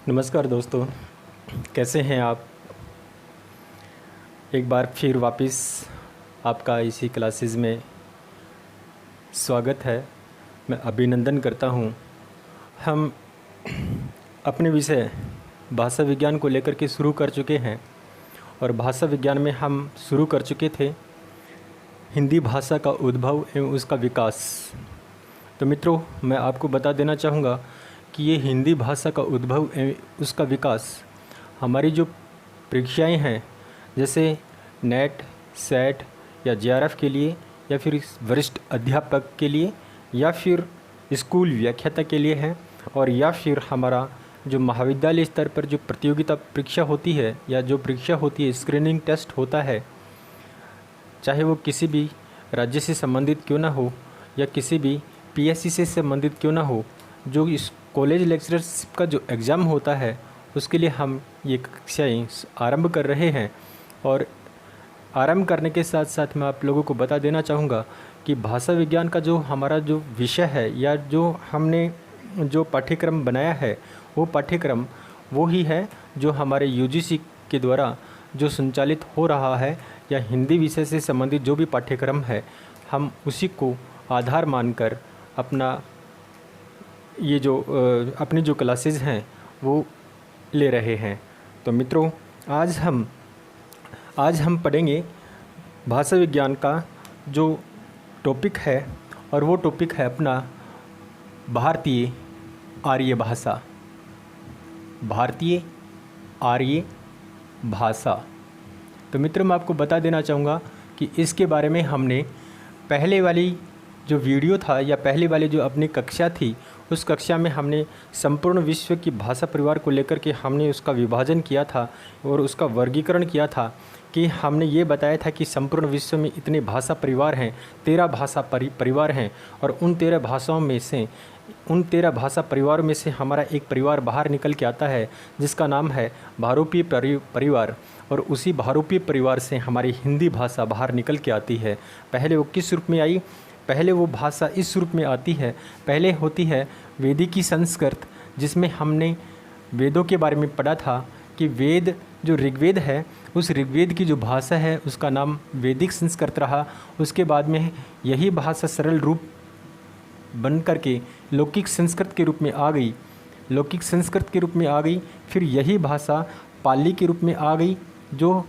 नमस्कार दोस्तों, कैसे हैं आप। एक बार फिर वापस आपका इसी क्लासेस में स्वागत है। मैं अभिनंदन करता हूं। हम अपने विषय भाषा विज्ञान को लेकर के शुरू कर चुके हैं और भाषा विज्ञान में हम शुरू कर चुके थे हिंदी भाषा का उद्भव एवं उसका विकास। तो मित्रों, मैं आपको बता देना चाहूँगा कि ये हिंदी भाषा का उद्भव एवं उसका विकास हमारी जो परीक्षाएं हैं, जैसे नेट, सेट या जेआरएफ के लिए, या फिर वरिष्ठ अध्यापक के लिए, या फिर स्कूल व्याख्याता के लिए है, और या फिर हमारा जो महाविद्यालय स्तर पर जो प्रतियोगिता परीक्षा होती है या जो परीक्षा होती है, स्क्रीनिंग टेस्ट होता है, चाहे वो किसी भी राज्य से संबंधित क्यों ना हो या किसी भी पीएससी से संबंधित क्यों ना हो, जो इस कॉलेज लेक्चरशिप का जो एग्ज़ाम होता है उसके लिए हम ये कक्षाएँ आरंभ कर रहे हैं। और आरंभ करने के साथ साथ मैं आप लोगों को बता देना चाहूँगा कि भाषा विज्ञान का जो हमारा जो विषय है या जो हमने जो पाठ्यक्रम बनाया है, वो पाठ्यक्रम वो ही है जो हमारे यूजीसी के द्वारा जो संचालित हो रहा है, या हिंदी विषय से संबंधित जो भी पाठ्यक्रम है, हम उसी को आधार मानकर अपना ये जो अपनी जो क्लासेस हैं वो ले रहे हैं। तो मित्रों, आज हम पढ़ेंगे भाषा विज्ञान का जो टॉपिक है, और वो टॉपिक है अपना भारतीय आर्य भाषा। भारतीय आर्य भाषा। तो मित्रों, मैं आपको बता देना चाहूँगा कि इसके बारे में हमने पहले वाली जो वीडियो था या पहले वाली जो अपनी कक्षा थी, उस कक्षा में हमने संपूर्ण विश्व की भाषा परिवार को लेकर के हमने उसका विभाजन किया था और उसका वर्गीकरण किया था कि हमने ये बताया था कि संपूर्ण विश्व में इतने भाषा परिवार हैं, 13 भाषा परिवार हैं, और उन 13 भाषाओं में से उन 13 भाषा परिवारों में से हमारा एक परिवार बाहर निकल के आता है जिसका नाम है बहुरूपीय परिवार, और उसी बहुरूपीय परिवार से हमारी हिंदी भाषा बाहर निकल के आती है। पहले वो किस रूप में आई? पहले वो भाषा इस रूप में आती है, पहले होती है वेदिकी संस्कृत, जिसमें हमने वेदों के बारे में पढ़ा था कि वेद जो ऋग्वेद है, उस ऋग्वेद की जो भाषा है उसका नाम वैदिक संस्कृत रहा। उसके बाद में यही भाषा सरल रूप बन करके लौकिक संस्कृत के रूप में आ गई, लौकिक संस्कृत के रूप में आ गई। फिर यही भाषा पाली के रूप में आ गई, जो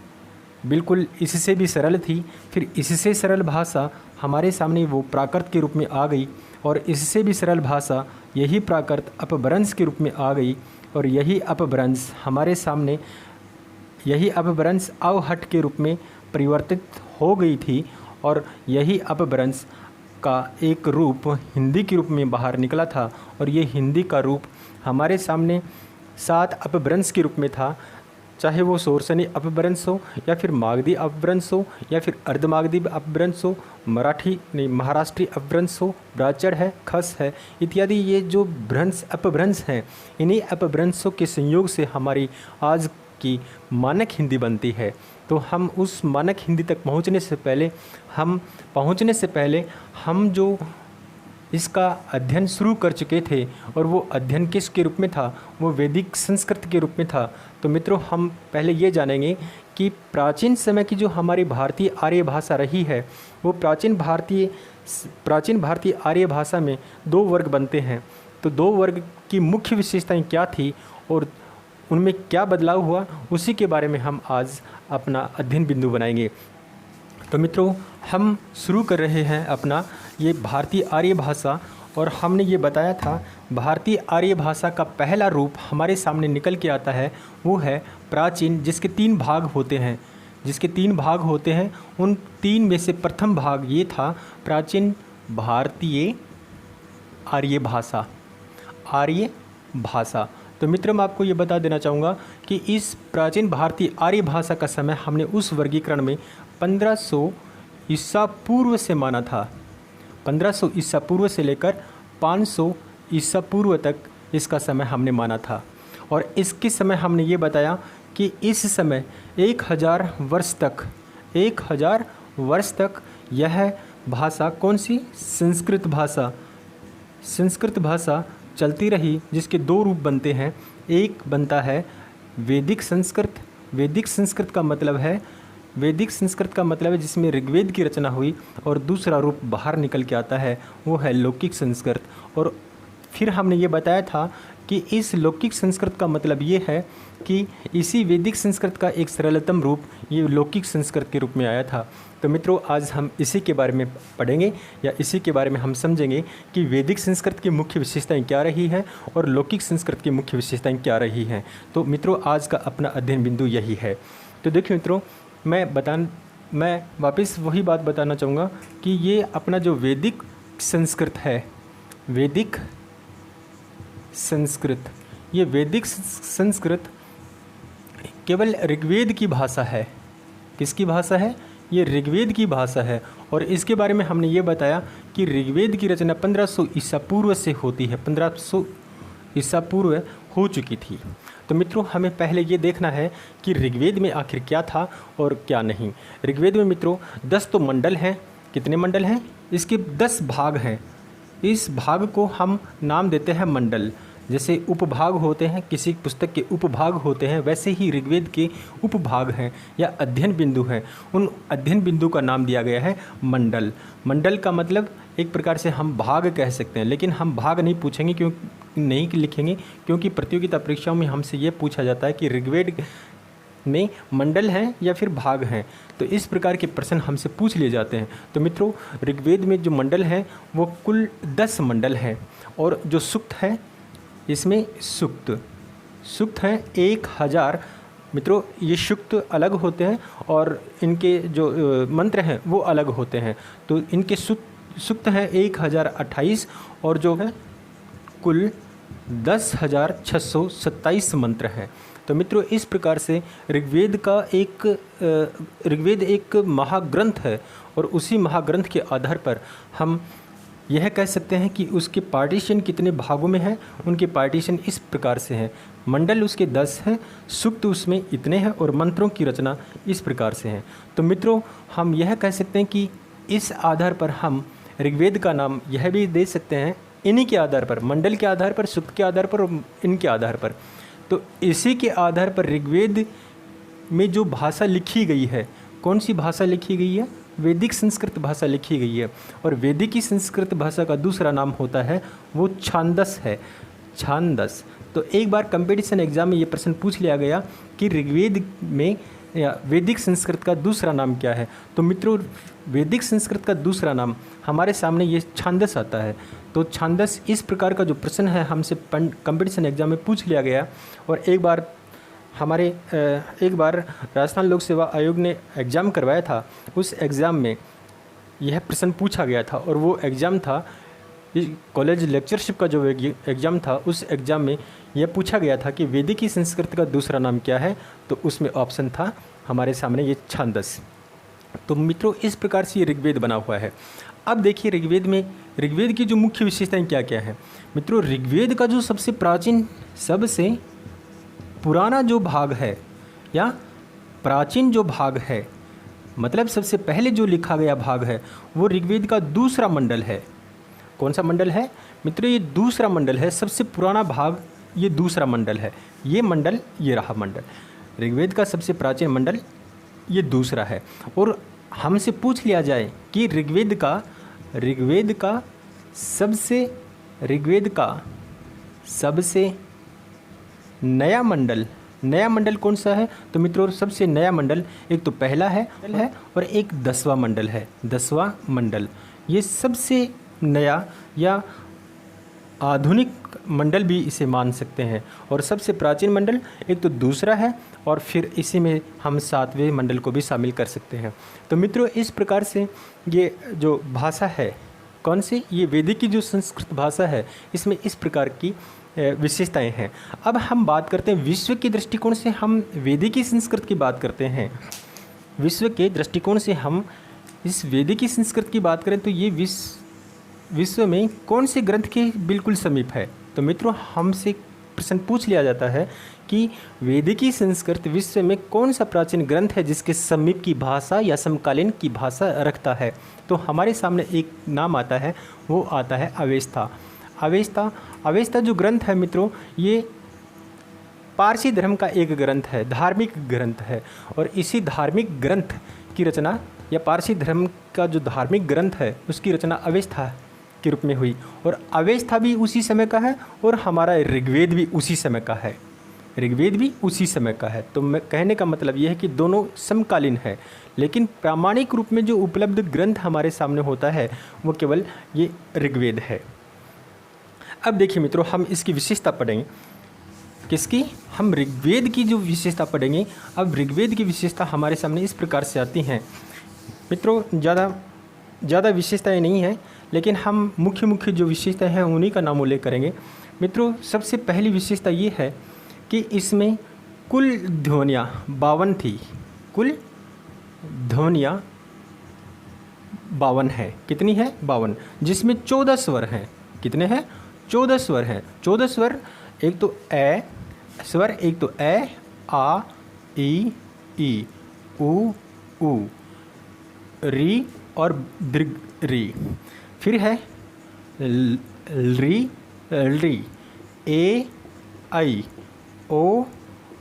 बिल्कुल इससे भी सरल थी। फिर इससे सरल भाषा हमारे सामने वो प्राकृत के रूप में आ गई, और इससे भी सरल भाषा यही प्राकृत अपभ्रंश के रूप में आ गई, और यही अपभ्रंश हमारे सामने यही अपभ्रंश अवहट के रूप में परिवर्तित हो गई थी, और यही अपभ्रंश का एक रूप हिंदी के रूप में बाहर निकला था। और ये हिंदी का रूप हमारे सामने 7 अपभ्रंश के रूप में था, चाहे वो शोरसनी अपभ्रंश हो, या फिर मागधी अपभ्रंश हो, या फिर अर्धमागधी अपभ्रंश हो, महाराष्ट्री अपभ्रंश हो, ब्राह्मण है, खस है, इत्यादि। ये जो अपभ्रंश हैं, इन्हीं अपभ्रंशों के संयोग से हमारी आज की मानक हिंदी बनती है। तो हम उस मानक हिंदी तक पहुंचने से पहले हम जो इसका अध्ययन शुरू कर चुके थे, और वो अध्ययन किसके रूप में था? वो वैदिक संस्कृत के रूप में था। तो मित्रों, हम पहले ये जानेंगे कि प्राचीन समय की जो हमारी भारतीय आर्य भाषा रही है, वो प्राचीन भारतीय आर्य भाषा में 2 वर्ग बनते हैं। तो 2 वर्ग की मुख्य विशेषताएं क्या थी और उनमें क्या बदलाव हुआ, उसी के बारे में हम आज अपना अध्ययन बिंदु बनाएंगे। तो मित्रों, हम शुरू कर रहे हैं अपना ये भारतीय आर्य भाषा, और हमने ये बताया था भारतीय आर्य भाषा का पहला रूप हमारे सामने निकल के आता है, वो है प्राचीन, जिसके 3 भाग होते हैं। उन 3 में से प्रथम भाग ये था प्राचीन भारतीय आर्य भाषा। तो मित्रों, मैं आपको ये बता देना चाहूँगा कि इस प्राचीन भारतीय आर्य भाषा का समय हमने उस वर्गीकरण में 1500 ईसा पूर्व से माना था। 1500 ईसा पूर्व से लेकर 500 ईसा पूर्व तक इसका समय हमने माना था। और इसके समय हमने ये बताया कि इस समय 1000 वर्ष तक यह भाषा कौन सी? संस्कृत भाषा चलती रही, जिसके 2 रूप बनते हैं। एक बनता है वैदिक संस्कृत। वैदिक संस्कृत का मतलब है, वैदिक संस्कृत का मतलब है जिसमें ऋग्वेद की रचना हुई, और दूसरा रूप बाहर निकल के आता है वो है लौकिक संस्कृत। और फिर हमने ये बताया था कि इस लौकिक संस्कृत का मतलब ये है कि इसी वैदिक संस्कृत का एक सरलतम रूप ये लौकिक संस्कृत के रूप में आया था। तो मित्रों, आज हम इसी के बारे में पढ़ेंगे या इसी के बारे में हम समझेंगे कि वैदिक संस्कृत की मुख्य विशेषताएं क्या रही हैं और लौकिक संस्कृत की मुख्य विशेषताएं क्या रही हैं। तो मित्रों, आज का अपना अध्ययन बिंदु यही है। तो देखिए मित्रों, मैं वापस वही बात बताना चाहूँगा कि ये अपना जो वैदिक संस्कृत है, वैदिक संस्कृत, ये वैदिक संस्कृत केवल ऋग्वेद की भाषा है। किसकी भाषा है? ये ऋग्वेद की भाषा है। और इसके बारे में हमने ये बताया कि ऋग्वेद की रचना 1500 ईसा पूर्व से होती है, 1500 ईसा पूर्व हो चुकी थी। तो मित्रों, हमें पहले ये देखना है कि ऋग्वेद में आखिर क्या था और क्या नहीं। ऋग्वेद में मित्रों 10 तो मंडल हैं। कितने मंडल हैं? इसके 10 भाग हैं। इस भाग को हम नाम देते हैं मंडल। जैसे उपभाग होते हैं, किसी पुस्तक के उपभाग होते हैं, वैसे ही ऋग्वेद के उपभाग हैं या अध्ययन बिंदु हैं। उन अध्ययन बिंदु का नाम दिया गया है मंडल। मंडल का मतलब एक प्रकार से हम भाग कह सकते हैं, लेकिन हम भाग नहीं पूछेंगे, क्यों नहीं लिखेंगे, क्योंकि प्रतियोगिता परीक्षाओं में हमसे ये पूछा जाता है कि ऋग्वेद में मंडल हैं या फिर भाग हैं। तो इस प्रकार के प्रश्न हमसे पूछ लिए जाते हैं। तो मित्रों, ऋग्वेद में जो मंडल हैं वो कुल 10 मंडल हैं। और जो सूक्त है, इसमें सूक्त हैं 1000। मित्रों, ये सूक्त अलग होते हैं और इनके जो मंत्र हैं वो अलग होते हैं। तो इनके सूक्त हैं 1028 और जो है कुल 10,627 मंत्र हैं। तो मित्रों, इस प्रकार से ऋग्वेद एक महाग्रंथ है। और उसी महाग्रंथ के आधार पर हम यह कह सकते हैं कि उसके पार्टीशन कितने भागों में हैं। उनके पार्टीशन इस प्रकार से हैं। मंडल उसके 10 हैं, सूक्त उसमें इतने हैं और मंत्रों की रचना इस प्रकार से हैं। तो मित्रों, हम यह कह सकते हैं कि इस आधार पर हम ऋग्वेद का नाम यह भी दे सकते हैं, इन्हीं के आधार पर, मंडल के आधार पर, सूक्त के आधार पर और इनके आधार पर। तो इसी के आधार पर ऋग्वेद में जो भाषा लिखी गई है, कौन सी भाषा लिखी गई है? वैदिक संस्कृत भाषा लिखी गई है। और वैदिक संस्कृत भाषा का दूसरा नाम होता है वो छांदस है, छांदस। तो एक बार कंपटीशन एग्जाम में ये प्रश्न पूछ लिया गया कि ऋग्वेद में या वैदिक संस्कृत का दूसरा नाम क्या है। तो मित्रों, वैदिक संस्कृत का दूसरा नाम हमारे सामने ये छांदस आता है। तो छांदस इस प्रकार का जो प्रश्न है हमसे कंपटीशन एग्जाम में पूछ लिया गया। और एक बार राजस्थान लोक सेवा आयोग ने एग्ज़ाम करवाया था। उस एग्ज़ाम में यह प्रश्न पूछा गया था और वो एग्ज़ाम था कॉलेज लेक्चरशिप का जो एग्ज़ाम था। उस एग्ज़ाम में यह पूछा गया था कि वैदिक संस्कृत का दूसरा नाम क्या है। तो उसमें ऑप्शन था हमारे सामने ये छांदस। तो मित्रों, इस प्रकार से ये ऋग्वेद बना हुआ है। अब देखिए ऋग्वेद की जो मुख्य विशेषताएं क्या क्या है। मित्रों, ऋग्वेद का जो सबसे प्राचीन, सबसे पुराना जो भाग है या प्राचीन जो भाग है, मतलब सबसे पहले जो लिखा गया भाग है, वो ऋग्वेद का दूसरा मंडल है। कौन सा मंडल है मित्रों? ये दूसरा मंडल है। सबसे पुराना भाग ये दूसरा मंडल है। ये मंडल, ये रहा मंडल। ऋग्वेद का सबसे प्राचीन मंडल ये दूसरा है। और हमसे पूछ लिया जाए कि ऋग्वेद का सबसे नया मंडल कौन सा है? तो मित्रों, सबसे नया मंडल एक तो पहला है और एक 10वां मंडल है। 10वां मंडल ये सबसे नया या आधुनिक मंडल भी इसे मान सकते हैं। और सबसे प्राचीन मंडल एक तो दूसरा है और फिर इसी में हम 7वें मंडल को भी शामिल कर सकते हैं। तो मित्रों, इस प्रकार से ये जो भाषा है, कौन सी? ये वैदिक की जो संस्कृत भाषा है, इसमें इस प्रकार की विशेषताएं हैं। अब हम बात करते हैं विश्व के दृष्टिकोण से, हम वैदिक संस्कृत की बात करते हैं। विश्व के दृष्टिकोण से हम इस वैदिक संस्कृत की बात करें तो ये विश्व में कौन से ग्रंथ के बिल्कुल समीप है। तो मित्रों, हमसे प्रश्न पूछ लिया जाता है कि वैदिक संस्कृत विश्व में कौन सा प्राचीन ग्रंथ है जिसके समीप की भाषा या समकालीन की भाषा रखता है। तो हमारे सामने एक नाम आता है, वो आता है अवेस्ता। अवेस्ता जो ग्रंथ है मित्रों, ये पारसी धर्म का एक ग्रंथ है, धार्मिक ग्रंथ है, और इसी धार्मिक ग्रंथ की रचना या पारसी धर्म का जो धार्मिक ग्रंथ है उसकी रचना अवेस्था के रूप में हुई, और अवेस्था भी उसी समय का है और हमारा ऋग्वेद भी उसी समय का है, ऋग्वेद भी उसी समय का है। तो मैं कहने का मतलब ये है कि दोनों समकालीन है, लेकिन प्रामाणिक रूप में जो उपलब्ध ग्रंथ हमारे सामने होता है वो केवल ये ऋग्वेद है। अब देखिए मित्रों, हम इसकी विशेषता पढ़ेंगे। किसकी? हम ऋग्वेद की जो विशेषता पढ़ेंगे। अब ऋग्वेद की विशेषता हमारे सामने इस प्रकार से आती हैं मित्रों, ज़्यादा विशेषताएँ नहीं हैं, लेकिन हम मुख्य जो विशेषताएँ हैं उन्हीं का नाम उल्लेख करेंगे। मित्रों, सबसे पहली विशेषता ये है कि इसमें कुल ध्वनियाँ 52 थी। कुल ध्वनियाँ 52 है। कितनी है? 52, जिसमें 14 स्वर हैं। कितने हैं? 14 स्वर हैं। 14 स्वर, एक तो ए स्वर, एक तो ए, आ, ई, उ, री और दीर्घ री। फिर है री, ए, आई, ओ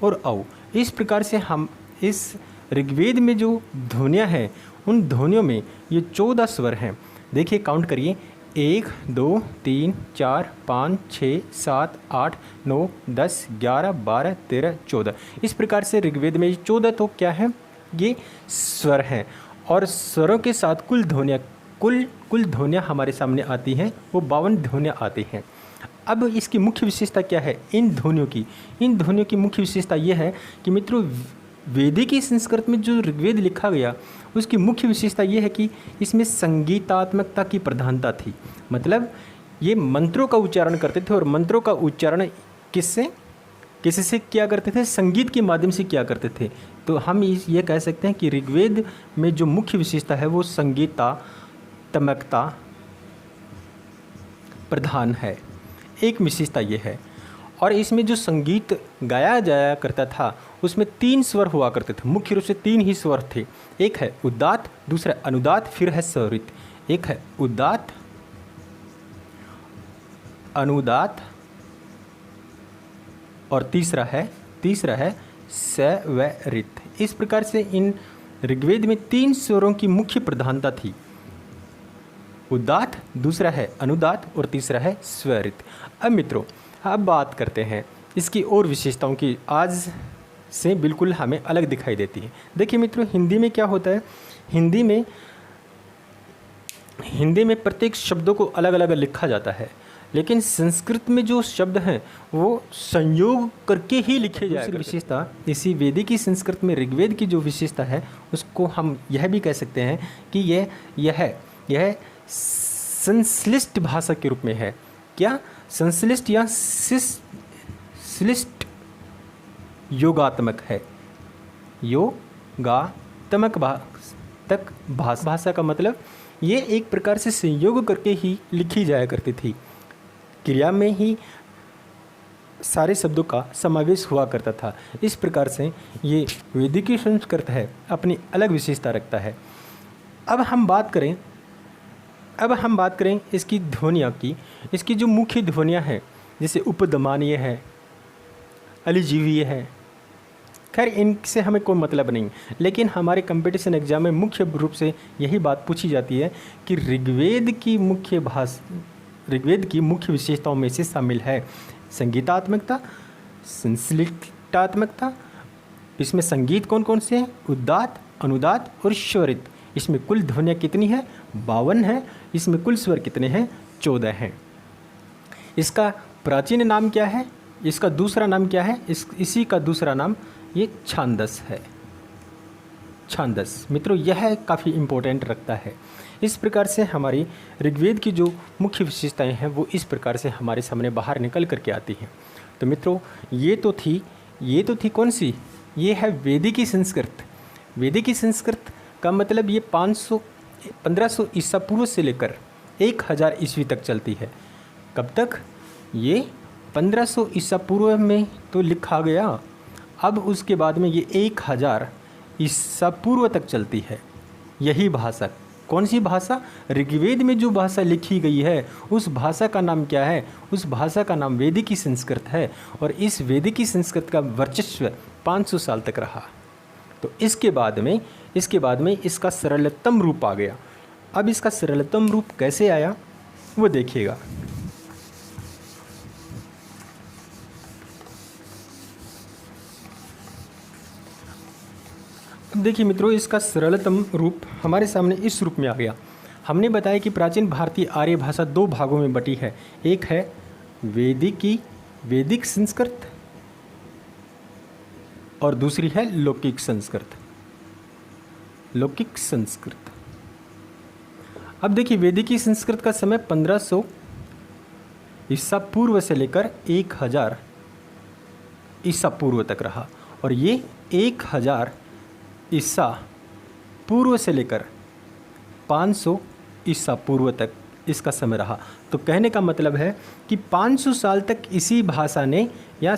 और औ। इस प्रकार से हम इस ऋग्वेद में जो ध्वनियाँ हैं उन ध्वनियों में ये 14 स्वर हैं। देखिए, काउंट करिए, 1 2 3 4 5 6 7 8 9 10 11 12 13 14। इस प्रकार से ऋग्वेद में 14 तो क्या है? ये स्वर हैं, और स्वरों के साथ कुल ध्वनियाँ हमारे सामने आती हैं, वो 52 ध्वनियाँ आती हैं। अब इसकी मुख्य विशेषता क्या है? इन ध्वनियों की मुख्य विशेषता ये है कि मित्रों, वैदिक संस्कृत में जो ऋग्वेद लिखा गया उसकी मुख्य विशेषता ये है कि इसमें संगीतात्मकता की प्रधानता थी। मतलब ये मंत्रों का उच्चारण करते थे, और मंत्रों का उच्चारण किससे किया करते थे? संगीत के माध्यम से किया करते थे। तो हम ये कह सकते हैं कि ऋग्वेद में जो मुख्य विशेषता है वो संगीतात्मकता प्रधान है। एक विशेषता ये है। और इसमें जो संगीत गाया जाया करता था उसमें 3 स्वर हुआ करते थे। मुख्य रूप से 3 ही स्वर थे। एक है उदात्त, दूसरा अनुदात्त, फिर है स्वरित। एक है उदात्त, अनुदात्त और तीसरा है स्वरित। इस प्रकार से इन ऋग्वेद में 3 स्वरों की मुख्य प्रधानता थी। उदात्त, दूसरा है अनुदात्त और तीसरा है स्वरित। अब मित्रों, अब बात करते हैं इसकी और विशेषताओं की, आज से बिल्कुल हमें अलग दिखाई देती है। देखिए मित्रों, हिंदी में क्या होता है? हिंदी में प्रत्येक शब्दों को अलग अलग लिखा जाता है, लेकिन संस्कृत में जो शब्द हैं वो संयोग करके ही लिखे जाए। विशेषता इसी वैदिक संस्कृत में ऋग्वेद की जो विशेषता है उसको हम यह भी कह सकते हैं कि यह संश्लिष्ट भाषा के रूप में है। क्या? संश्लिष्ट या श्लिष्ट योगात्मक है। योगात्मक भाषा का मतलब ये एक प्रकार से संयोग करके ही लिखी जाया करती थी। क्रिया में ही सारे शब्दों का समावेश हुआ करता था। इस प्रकार से ये वैदिक संस्कृत है, अपनी अलग विशेषता रखता है। अब हम बात करें इसकी ध्वनियाँ की। इसकी जो मुख्य ध्वनियाँ हैं जैसे उपदमानीय है, अलिजीवीय है, खैर इनसे हमें कोई मतलब नहीं, लेकिन हमारे कंपटीशन एग्जाम में मुख्य रूप से यही बात पूछी जाती है कि ऋग्वेद की मुख्य विशेषताओं में से शामिल है संगीतात्मकता, संश्लिष्टात्मकता। इसमें संगीत कौन कौन से हैं? उदात्त, अनुदात्त और स्वरित। इसमें कुल ध्वनियाँ कितनी है? 52 है। इसमें कुल स्वर कितने हैं? 14 हैं। इसका प्राचीन नाम क्या है? इसका दूसरा नाम क्या है? इसी का दूसरा नाम ये छांदस है। छांदस मित्रों, यह काफ़ी इम्पोर्टेंट रखता है। इस प्रकार से हमारी ऋग्वेद की जो मुख्य विशेषताएं हैं वो इस प्रकार से हमारे सामने बाहर निकल करके आती हैं। तो मित्रों, ये तो थी कौन सी? ये है वैदिक संस्कृत। वैदिक संस्कृत का मतलब ये 1500 ईसा पूर्व से लेकर 1000 ईस्वी तक चलती है। कब तक? ये 1500 ईसा पूर्व में तो लिखा गया, अब उसके बाद में ये 1000 ईसा पूर्व तक चलती है यही भाषा। कौन सी भाषा? ऋग्वेद में जो भाषा लिखी गई है उस भाषा का नाम क्या है? उस भाषा का नाम वैदिकी संस्कृत है। और इस वैदिकी संस्कृत का वर्चस्व 500 साल तक रहा। तो इसके बाद में इसका सरलतम रूप आ गया। अब इसका सरलतम रूप कैसे आया वो देखिएगा। अब देखिए मित्रों, इसका सरलतम रूप हमारे सामने इस रूप में आ गया। हमने बताया कि प्राचीन भारतीय आर्य भाषा 2 भागों में बटी है। एक है वैदिक संस्कृत और दूसरी है लौकिक संस्कृत। अब देखिए, वैदिकी संस्कृत का समय 1500 ईसा पूर्व से लेकर 1000 ईसा पूर्व तक रहा। और ये 1000 ईसा पूर्व से लेकर 500 ईसा पूर्व तक इसका समय रहा। तो कहने का मतलब है कि 500 साल तक इसी भाषा ने, या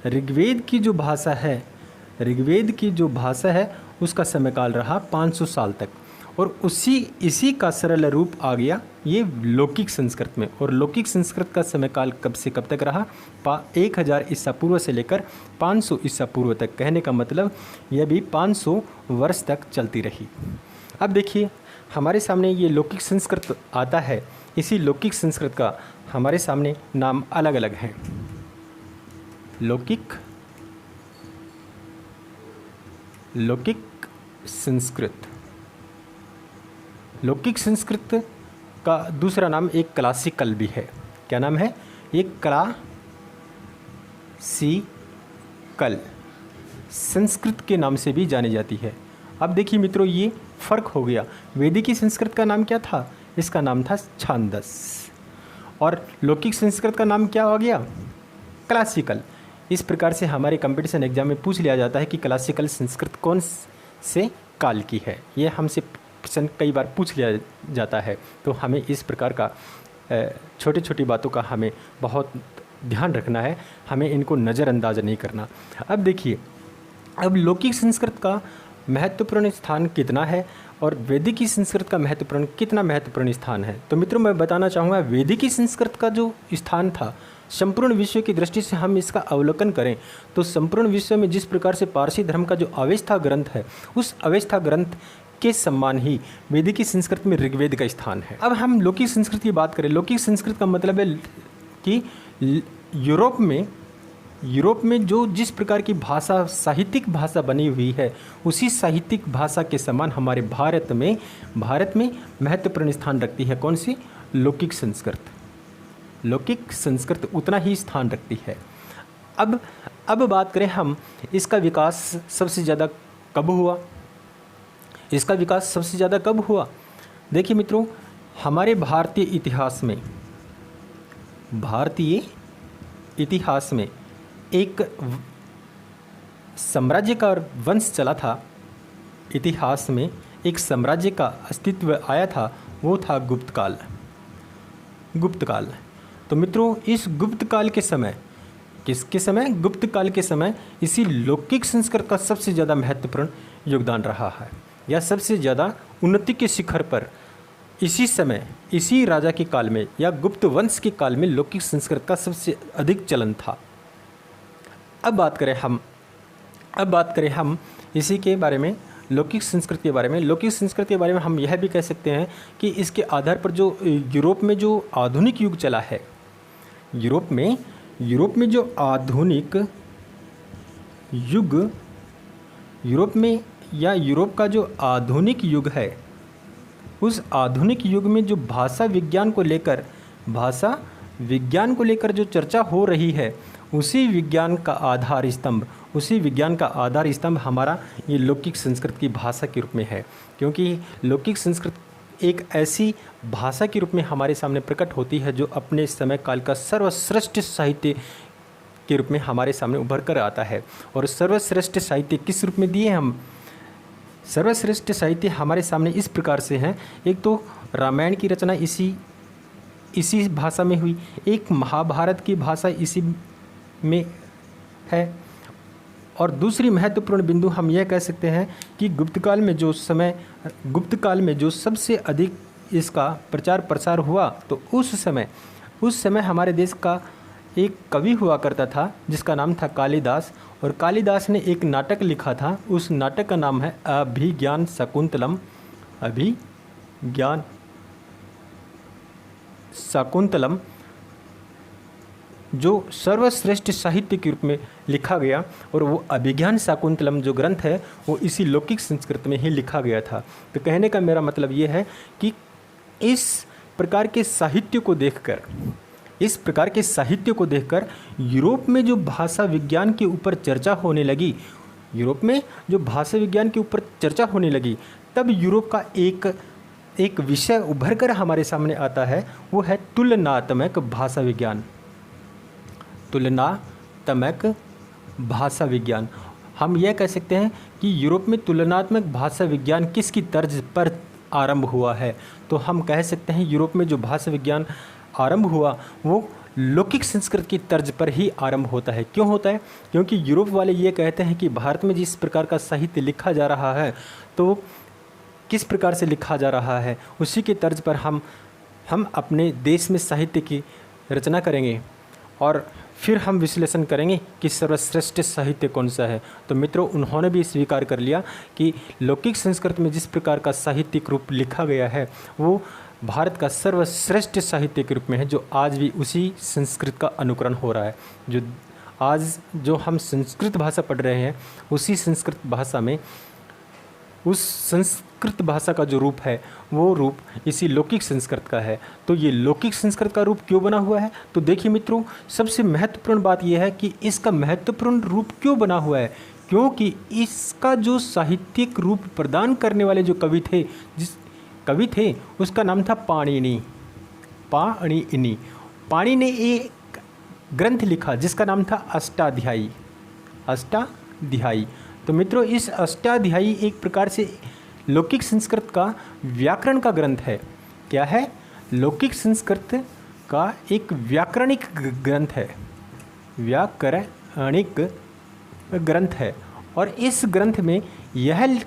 ऋग्वेद की जो भाषा है उसका समयकाल रहा 500 साल तक। और इसी का सरल रूप आ गया ये लौकिक संस्कृत में। और लौकिक संस्कृत का समयकाल कब से कब तक रहा? 1000 ईसा पूर्व से लेकर 500 ईसा पूर्व तक। कहने का मतलब यह भी 500 वर्ष तक चलती रही। अब देखिए, हमारे सामने ये लौकिक संस्कृत आता है। इसी लौकिक संस्कृत का हमारे सामने नाम अलग अलग हैं। लौकिक संस्कृत का दूसरा नाम एक क्लासिकल भी है। क्या नाम है? एक क्लासिकल संस्कृत के नाम से भी जानी जाती है। अब देखिए मित्रों, ये फ़र्क हो गया। वैदिकी संस्कृत का नाम क्या था? इसका नाम था छांदस। और लौकिक संस्कृत का नाम क्या हो गया? क्लासिकल। इस प्रकार से हमारे कंपटीशन एग्जाम में पूछ लिया जाता है कि क्लासिकल संस्कृत कौन से काल की है। ये हमसे प्रश्न कई बार पूछ लिया जाता है। तो हमें इस प्रकार का छोटी छोटी बातों का हमें बहुत ध्यान रखना है। हमें इनको नज़रअंदाज नहीं करना। अब देखिए, अब लौकिक संस्कृत का महत्वपूर्ण स्थान कितना है और वैदिकी संस्कृत का कितना महत्वपूर्ण स्थान है। तो मित्रों, मैं बताना चाहूँगा, वैदिकी संस्कृत का जो स्थान था, संपूर्ण विश्व की दृष्टि से हम इसका अवलोकन करें तो संपूर्ण विश्व में जिस प्रकार से पारसी धर्म का जो अवेस्था ग्रंथ है, उस अवेस्था ग्रंथ के समान ही वैदिकी संस्कृत में ऋग्वेद का स्थान है। अब हम लौकिक संस्कृत की बात करें। लौकिक संस्कृत का मतलब है कि यूरोप में जो जिस प्रकार की भाषा, साहित्यिक भाषा बनी हुई है, उसी साहित्यिक भाषा के समान हमारे भारत में महत्वपूर्ण स्थान रखती है। कौन सी? लौकिक संस्कृत उतना ही स्थान रखती है। अब बात करें हम, इसका विकास सबसे ज़्यादा कब हुआ? देखिए मित्रों, हमारे भारतीय इतिहास में एक साम्राज्य का वंश चला था। इतिहास में एक साम्राज्य का अस्तित्व आया था, वो था गुप्त काल। तो मित्रों, इस गुप्त काल के समय, गुप्त काल के समय इसी लौकिक संस्कृत का सबसे ज़्यादा महत्वपूर्ण योगदान रहा है, या सबसे ज़्यादा उन्नति के शिखर पर इसी समय, इसी राजा के काल में या गुप्त वंश के काल में लौकिक संस्कृत का सबसे अधिक चलन था। अब बात करें हम इसी के बारे में, लौकिक संस्कृत के बारे में। लौकिक संस्कृत के बारे में हम यह भी कह सकते हैं कि इसके आधार पर जो यूरोप में जो आधुनिक युग चला है, यूरोप में जो आधुनिक युग, यूरोप का जो आधुनिक युग है, उस आधुनिक युग में जो भाषा विज्ञान को लेकर जो चर्चा हो रही है, उसी विज्ञान का आधार स्तंभ हमारा ये लौकिक संस्कृत की भाषा के रूप में है। क्योंकि लौकिक संस्कृत एक ऐसी भाषा के रूप में हमारे सामने प्रकट होती है जो अपने समय काल का सर्वश्रेष्ठ साहित्य के रूप में हमारे सामने उभर कर आता है। और सर्वश्रेष्ठ साहित्य किस रूप में दिए हम? सर्वश्रेष्ठ साहित्य हमारे सामने इस प्रकार से हैं। एक तो रामायण की रचना इसी भाषा में हुई, एक महाभारत की भाषा इसी में है, और दूसरी महत्वपूर्ण बिंदु हम यह कह सकते हैं कि गुप्तकाल में जो सबसे अधिक इसका प्रचार प्रसार हुआ, तो उस समय हमारे देश का एक कवि हुआ करता था जिसका नाम था कालिदास। और कालिदास ने एक नाटक लिखा था, उस नाटक का नाम है अभिज्ञान शाकुंतलम, जो सर्वश्रेष्ठ साहित्य के रूप में लिखा गया। और वो अभिज्ञान शाकुंतलम जो ग्रंथ है वो इसी लौकिक संस्कृत में ही लिखा गया था। तो कहने का मेरा मतलब ये है कि इस प्रकार के साहित्य को देखकर यूरोप में जो भाषा विज्ञान के ऊपर चर्चा होने लगी, तब यूरोप का एक विषय उभर कर हमारे सामने आता है, वो है तुलनात्मक भाषा विज्ञान। हम यह कह सकते हैं कि यूरोप में तुलनात्मक भाषा विज्ञान किसकी तर्ज पर आरंभ हुआ है, तो हम कह सकते हैं यूरोप में जो भाषा विज्ञान आरंभ हुआ वो लौकिक संस्कृत की तर्ज पर ही आरंभ होता है। क्यों होता है? क्योंकि यूरोप वाले ये कहते हैं कि भारत में जिस प्रकार का साहित्य लिखा जा रहा है, तो किस प्रकार से लिखा जा रहा है, उसी के तर्ज पर हम अपने देश में साहित्य की रचना करेंगे और फिर हम विश्लेषण करेंगे कि सर्वश्रेष्ठ साहित्य कौन सा है। तो मित्रों, उन्होंने भी स्वीकार कर लिया कि लौकिक संस्कृत में जिस प्रकार का साहित्यिक रूप लिखा गया है वो भारत का सर्वश्रेष्ठ साहित्य के रूप में है, जो आज भी उसी संस्कृत का अनुकरण हो रहा है। जो हम संस्कृत भाषा पढ़ रहे हैं, उसी संस्कृत भाषा का जो रूप है वो रूप इसी लौकिक संस्कृत का है। तो ये लौकिक संस्कृत का रूप क्यों बना हुआ है? तो देखिए मित्रों, सबसे महत्वपूर्ण बात यह है कि इसका महत्वपूर्ण रूप क्यों बना हुआ है, क्योंकि इसका जो साहित्यिक रूप प्रदान करने वाले जो कवि थे उसका नाम था पाणिनि। पाणिनि ने एक ग्रंथ लिखा जिसका नाम था अष्टाध्यायी। तो मित्रों, इस अष्टाध्यायी एक प्रकार से लौकिक संस्कृत का व्याकरण का ग्रंथ है। क्या है? लौकिक संस्कृत का एक व्याकरणिक ग्रंथ है। और इस ग्रंथ में यह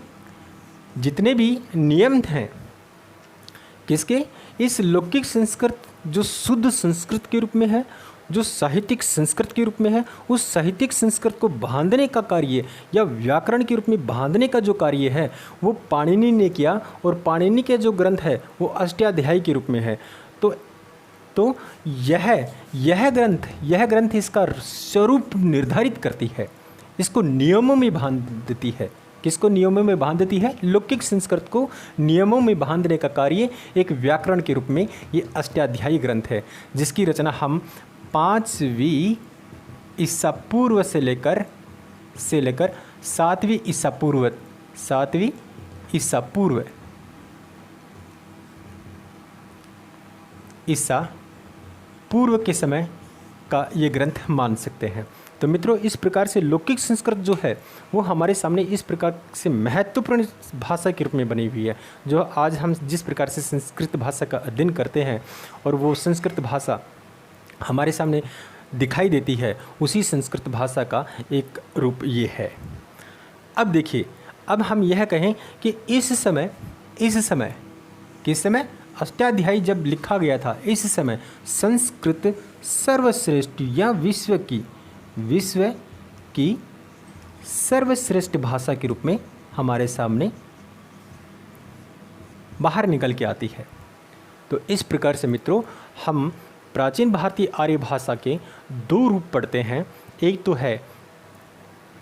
जितने भी नियम हैं किसके? इस लौकिक संस्कृत जो शुद्ध संस्कृत के रूप में है, जो साहित्यिक संस्कृत के रूप में है, उस साहित्यिक संस्कृत को बांधने का कार्य या व्याकरण के रूप में बांधने का जो कार्य है वो पाणिनि ने किया। और पाणिनि के जो ग्रंथ है वो अष्टाध्यायी के रूप में है। तो यह ग्रंथ इसका स्वरूप निर्धारित करती है, इसको नियमों में बांध देती है। किसको नियमों में बांध देती है? लौकिक संस्कृत को नियमों में बांधने का कार्य एक व्याकरण के रूप में ये अष्टाध्यायी ग्रंथ है, जिसकी रचना हम 5वीं ईसा पूर्व से लेकर 7वीं ईसा पूर्व के समय का ये ग्रंथ मान सकते हैं। तो मित्रों, इस प्रकार से लौकिक संस्कृत जो है वो हमारे सामने इस प्रकार से महत्वपूर्ण भाषा के रूप में बनी हुई है। जो आज हम जिस प्रकार से संस्कृत भाषा का अध्ययन करते हैं और वो संस्कृत भाषा हमारे सामने दिखाई देती है, उसी संस्कृत भाषा का एक रूप ये है। अब देखिए, अब हम यह कहें कि इस समय किस समय अष्टाध्यायी जब लिखा गया था, इस समय संस्कृत सर्वश्रेष्ठ या विश्व की सर्वश्रेष्ठ भाषा के रूप में हमारे सामने बाहर निकल के आती है। तो इस प्रकार से मित्रों, हम प्राचीन भारतीय आर्य भाषा के 2 रूप पढ़ते हैं। एक तो है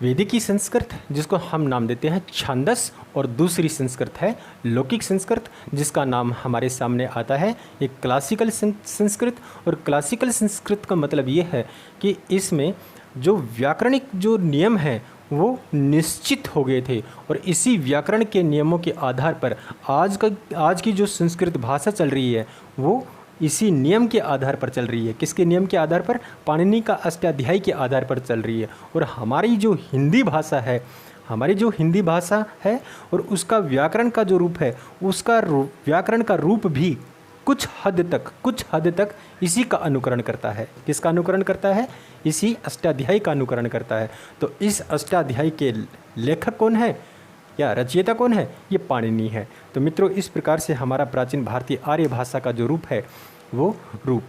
वैदिकी संस्कृत, जिसको हम नाम देते हैं छांदस, और दूसरी संस्कृत है लौकिक संस्कृत, जिसका नाम हमारे सामने आता है एक क्लासिकल संस्कृत। और क्लासिकल संस्कृत का मतलब ये है कि इसमें जो व्याकरणिक जो नियम हैं वो निश्चित हो गए थे, और इसी व्याकरण के नियमों के आधार पर आज की जो संस्कृत भाषा चल रही है वो इसी नियम के आधार पर चल रही है। किसके नियम के आधार पर? पाणिनि का अष्टाध्यायी के आधार पर चल रही है। और हमारी जो हिंदी भाषा है और उसका व्याकरण का जो रूप है, उसका व्याकरण का रूप भी कुछ हद तक इसी का अनुकरण करता है। किसका अनुकरण करता है? इसी अष्टाध्यायी का अनुकरण करता है। तो इस अष्टाध्यायी के लेखक कौन है या रचयिता कौन है? ये पाणिनि है। तो मित्रों, इस प्रकार से हमारा प्राचीन भारतीय आर्य भाषा का जो रूप है वो रूप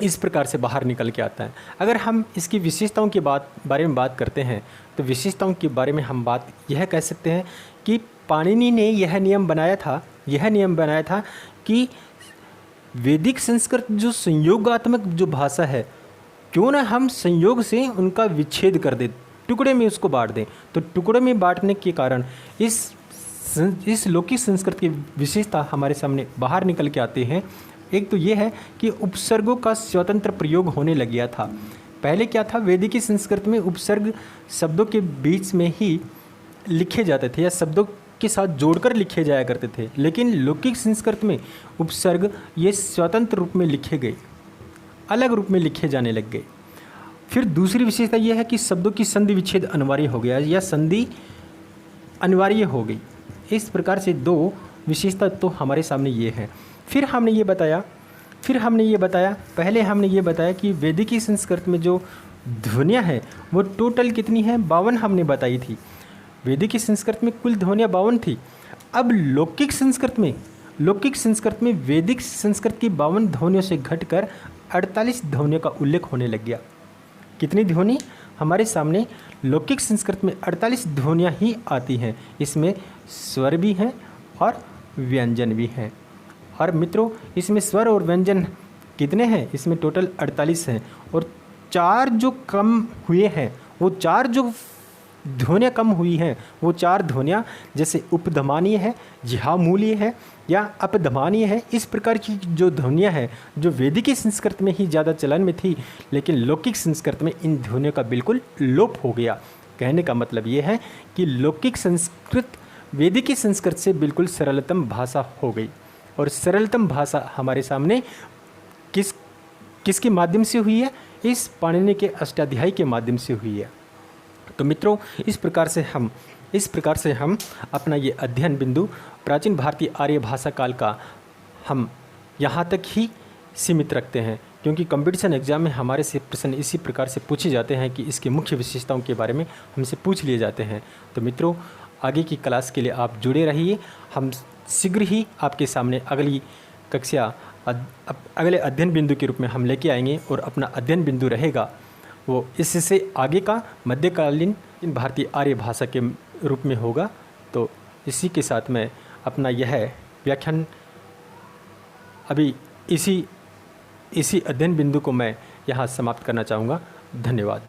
इस प्रकार से बाहर निकल के आता है। अगर हम इसकी विशेषताओं की बारे में बात करते हैं तो विशेषताओं के बारे में हम बात यह कह सकते हैं कि पाणिनि ने यह नियम बनाया था कि वैदिक संस्कृत जो संयोगात्मक जो भाषा है, क्यों ना हम संयोग से उनका विच्छेद कर दें, टुकड़े में उसको बांट दें। तो टुकड़े में बांटने के कारण इस लौकिक संस्कृत की विशेषता हमारे सामने बाहर निकल के आते हैं। एक तो ये है कि उपसर्गों का स्वतंत्र प्रयोग होने लग गया था। पहले क्या था? वैदिक संस्कृत में उपसर्ग शब्दों के बीच में ही लिखे जाते थे या शब्दों के साथ जोड़कर लिखे जाया करते थे, लेकिन लौकिक संस्कृत में उपसर्ग ये स्वतंत्र रूप में लिखे गए, अलग रूप में लिखे जाने लग गए। फिर दूसरी विशेषता यह है कि शब्दों की संधि विच्छेद अनिवार्य हो गया या संधि अनिवार्य हो गई। इस प्रकार से दो विशेषता तो हमारे सामने ये है। फिर हमने ये बताया पहले हमने ये बताया कि वैदिक संस्कृत में जो ध्वनियाँ हैं वो टोटल कितनी है? 52 हमने बताई थी। वैदिक संस्कृत में कुल ध्वनियाँ 52 थी। अब लौकिक संस्कृत में वैदिक संस्कृत की 52 ध्वनियों से घटकर 48 ध्वनियों का उल्लेख होने लग गया। कितनी ध्वनि? हमारे सामने लौकिक संस्कृत में 48 ध्वनियाँ ही आती हैं। इसमें स्वर भी हैं और व्यंजन भी हैं। और मित्रों, इसमें स्वर और व्यंजन कितने हैं? इसमें टोटल 48 हैं। और 4 जो कम हुए हैं, वो 4 जो ध्वनियाँ कम हुई हैं वो 4 ध्वनियाँ जैसे उपधमानीय है, जिह्वामूलीय है या अपधमानीय है। इस प्रकार की जो ध्वनियाँ हैं जो वैदिक संस्कृत में ही ज़्यादा चलन में थी, लेकिन लौकिक संस्कृत में इन ध्वनियों का बिल्कुल लोप हो गया। कहने का मतलब ये है कि लौकिक संस्कृत वैदिक संस्कृत से बिल्कुल सरलतम भाषा हो गई। और सरलतम भाषा हमारे सामने किसके माध्यम से हुई है? इस पाणिनि के अष्टाध्यायी के माध्यम से हुई है। तो मित्रों, इस प्रकार से हम अपना ये अध्ययन बिंदु प्राचीन भारतीय आर्य भाषा काल का हम यहाँ तक ही सीमित रखते हैं, क्योंकि कंपटीशन एग्जाम में हमारे से प्रश्न इसी प्रकार से पूछे जाते हैं कि इसकी मुख्य विशेषताओं के बारे में हमसे पूछ लिए जाते हैं। तो मित्रों, आगे की क्लास के लिए आप जुड़े रहिए। हम शीघ्र ही आपके सामने अगली कक्षा अगले अध्ययन बिंदु के रूप में हम लेके आएंगे, और अपना अध्ययन बिंदु रहेगा वो इससे आगे का मध्यकालीन भारतीय आर्य भाषा के रूप में होगा। तो इसी के साथ मैं अपना यह व्याख्यान अभी इसी अध्ययन बिंदु को मैं यहाँ समाप्त करना चाहूँगा। धन्यवाद।